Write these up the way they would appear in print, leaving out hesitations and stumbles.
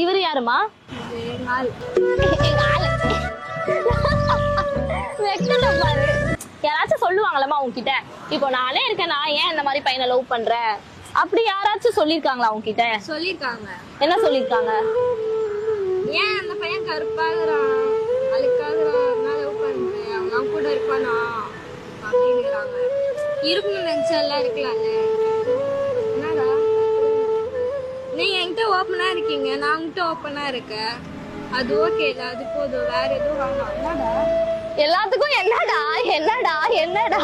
இவரு யாருமா? வெக்கத்தை பாரு. யாராச்சும் சொல்லுவாங்களா உன்கிட்ட, இப்போ நானே இருக்கேன், நான் ஏன் இந்த மாதிரி பையனை லவ் பண்றேன் அப்படி யாராச்சும் சொல்லிருக்காங்களா உன்கிட்ட? சொல்லிருக்காங்க. என்ன சொல்லிருக்காங்க? ஏன் அந்த பையன் கருப்பாகிறான், அழுக்காகிறான், நான் லவ் பண்றேன், அவங்க கூட இருப்பானா அப்படிங்கிறாங்க. இருக்கணும்னு நினைச்சா எல்லாம் இருக்கலாம்ல. என்னடா நீங்க என்கிட்ட ஓப்பனா இருக்கீங்க, நான் உங்ககிட்ட ஓப்பனா இருக்கேன், அது ஓகே இல்ல, அது போதும், வேற எதுவும் வேணாம். என்னடா எல்லாத்துக்கும் என்னடா என்னடா என்னடா?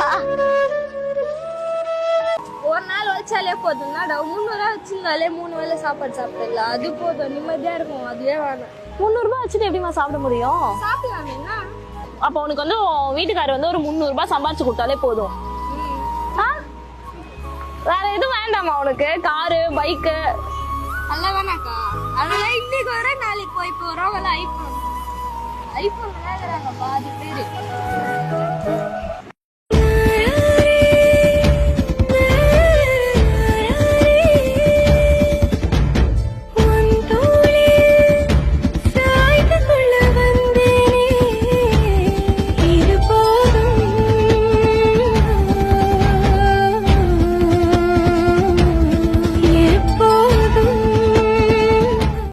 ஒரு நாள் வச்சாலே போதும். என்னடா 300 ரூபா வச்சிருந்தாலே 3 வேளை சாப்பாடு சாப்பிடலாம், அது போதும், நிம்மதியா இருக்கும், அதுவே வேணும். 300 ரூபாய் வச்சுட்டு எப்படிமா சாப்பிட முடியும்? சாப்பிடலாம். என்ன அப்ப உனக்கு வந்து வீட்டுக்காரர் வந்து ஒரு 300 ரூபாய் சம்பாதிச்சு கொடுத்தாலே போதும். வேற எதுவும் வேண்டாமா உனக்கு? காரு, பைக்கு அல்ல வேணாக்கா. அதெல்லாம் இன்னைக்கு வர நாளைக்கு போய் போறோம். ஐபோன் ஐபோன் வேணுறாங்க பாதி பேரு.